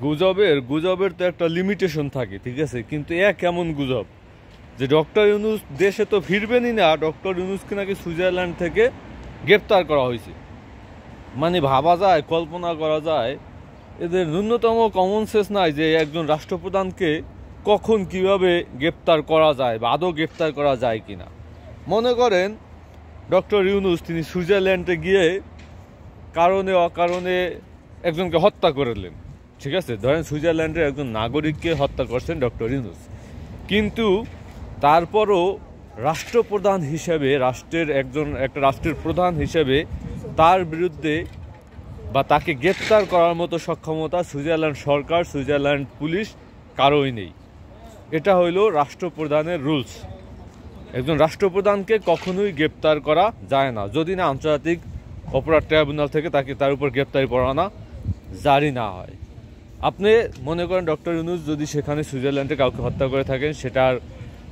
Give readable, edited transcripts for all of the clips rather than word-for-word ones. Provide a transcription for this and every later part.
গুজবের তো একটা লিমিটেশন থাকে, ঠিক আছে, কিন্তু কেমন গুজব যে ডক্টর ইউনূস দেশে তো ফিরবেনই না, ডক্টর ইউনূসকে নাকি সুইজারল্যান্ড থেকে গ্রেপ্তার করা হয়েছে। মানে ভাবা যায়, কল্পনা করা যায়, এদের ন্যূনতম কমন সেন্স নাই যে একজন রাষ্ট্রপ্রধানকে কখন কিভাবে গ্রেপ্তার করা যায় বা আদৌ গ্রেপ্তার করা যায় কিনা। মনে করেন ডক্টর ইউনূস তিনি সুইজারল্যান্ডে গিয়ে কারণে অকারণে একজনকে হত্যা করলেন, ঠিক আছে, ধরেন সুইজারল্যান্ডের একজন নাগরিককে হত্যা করছেন ডক্টর ইউনূস, কিন্তু তারপরও রাষ্ট্রপ্রধান হিসেবে একটা রাষ্ট্রের প্রধান হিসেবে তার বিরুদ্ধে বা তাকে গ্রেপ্তার করার মতো সক্ষমতা সুইজারল্যান্ড সরকার, সুইজারল্যান্ড পুলিশ কারোই নেই। এটা হইল রাষ্ট্রপ্রধানের রুলস। একজন রাষ্ট্রপ্রধানকে কখনোই গ্রেপ্তার করা যায় না যদি না আন্তর্জাতিক অপরাধ ট্রাইব্যুনাল থেকে তার উপর গ্রেপ্তারি পরোয়ানা জারি না হয়। আপনি মনে করেন ডক্টর ইউনূস যদি সেখানে সুইজারল্যান্ডে কাউকে হত্যা করে থাকেন, সেটার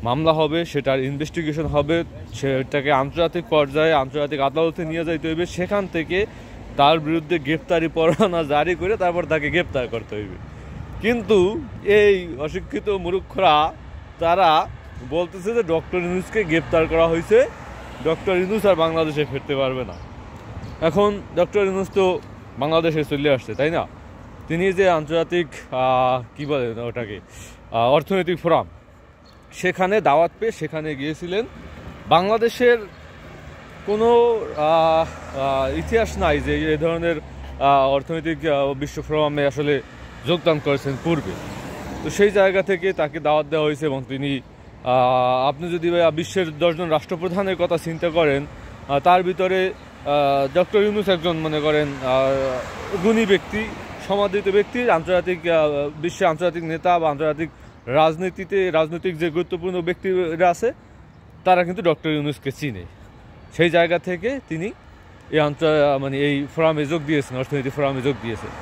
মামলা হবে, সেটার ইনভেস্টিগেশন হবে, সেটাকে আন্তর্জাতিক পর্যায়ে আন্তর্জাতিক আদালতে নিয়ে যাইতে হইবে, সেখান থেকে তার বিরুদ্ধে গ্রেপ্তারি পরোয়ানা জারি করে তারপর তাকে গ্রেপ্তার করতে হইবে। কিন্তু এই অশিক্ষিত মূর্খরা তারা বলতেছে যে ডক্টর ইউনূসকে গ্রেপ্তার করা হয়েছে, ডক্টর ইউনূস আর বাংলাদেশে ফিরতে পারবে না। এখন ডক্টর ইউনূস তো বাংলাদেশে চলে আসছে, তাই না? তিনি যে আন্তর্জাতিক কী বলে ওটাকে অর্থনৈতিক ফোরাম, সেখানে দাওয়াত পেয়ে সেখানে গিয়েছিলেন। বাংলাদেশের কোনো ইতিহাস নাই যে এই ধরনের অর্থনৈতিক বিশ্ব ফোরামে আসলে যোগদান করেছেন পূর্বে। তো সেই জায়গা থেকে তাকে দাওয়াত দেওয়া হয়েছে এবং তিনি আপনি যদি বিশ্বের 10 জন রাষ্ট্রপ্রধানের কথা চিন্তা করেন, তার ভিতরে ডক্টর ইউনূস একজন মনে করেন গুণী ব্যক্তি, সমাদৃত ব্যক্তি, বিশ্বে আন্তর্জাতিক নেতা বা আন্তর্জাতিক রাজনৈতিক যে গুরুত্বপূর্ণ ব্যক্তিরা আছে তারা কিন্তু ডক্টর ইউনূসকে চিনে। সেই জায়গা থেকে তিনি এই ফোরামে যোগ দিয়েছেন, অর্থনৈতিক ফোরামে যোগ দিয়েছেন।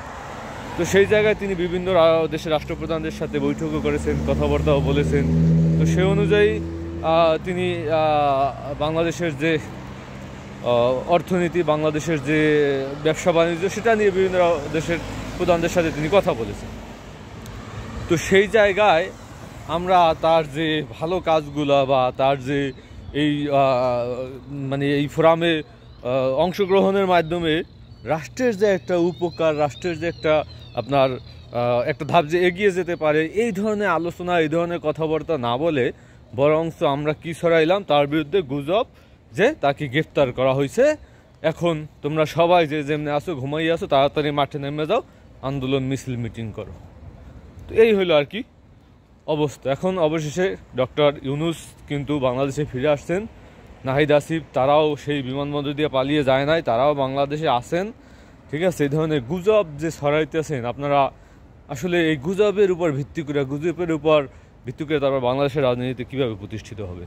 তো সেই জায়গায় তিনি বিভিন্ন দেশের রাষ্ট্রপ্রধানদের সাথে বৈঠকও করেছেন, কথাবার্তাও বলেছেন। তো সে অনুযায়ী তিনি বাংলাদেশের যে অর্থনীতি, বাংলাদেশের যে ব্যবসা বাণিজ্য, সেটা নিয়ে বিভিন্ন দেশের প্রধানদের সাথে তিনি কথা বলেছেন। তো সেই জায়গায় আমরা তার যে ভালো কাজগুলা বা তার যে এই ফোরামে অংশগ্রহণের মাধ্যমে রাষ্ট্রের যে একটা উপকার, রাষ্ট্রের যে একটা একটা ধাপ যে এগিয়ে যেতে পারে, এই ধরনের আলোচনা, এই ধরনের কথাবার্তা না বলে বরঞ্চ আমরা কি ছড়াইলাম তার বিরুদ্ধে গুজব যে তাকে গ্রেফতার করা হয়েছে। এখন তোমরা সবাই যে যেমনি আসো, ঘুমাই আসো, তাড়াতাড়ি মাঠে নেমে যাও, আন্দোলন মিছিল মিটিং করো। তো এই হলো আর কি অবস্থা। এখন অবশেষে ডক্টর ইউনূস কিন্তু বাংলাদেশে ফিরে আসছেন। নাহিদ আসিফ তারাও সেই বিমানবন্দর দিয়ে পালিয়ে যায় নাই, তারাও বাংলাদেশে আসেন, ঠিক আছে। এই ধরনের গুজব যে ছড়াইতেছেন আপনারা, আসলে এই গুজবের উপর ভিত্তি করে তারপর বাংলাদেশের রাজনীতিতে কীভাবে প্রতিষ্ঠিত হবে?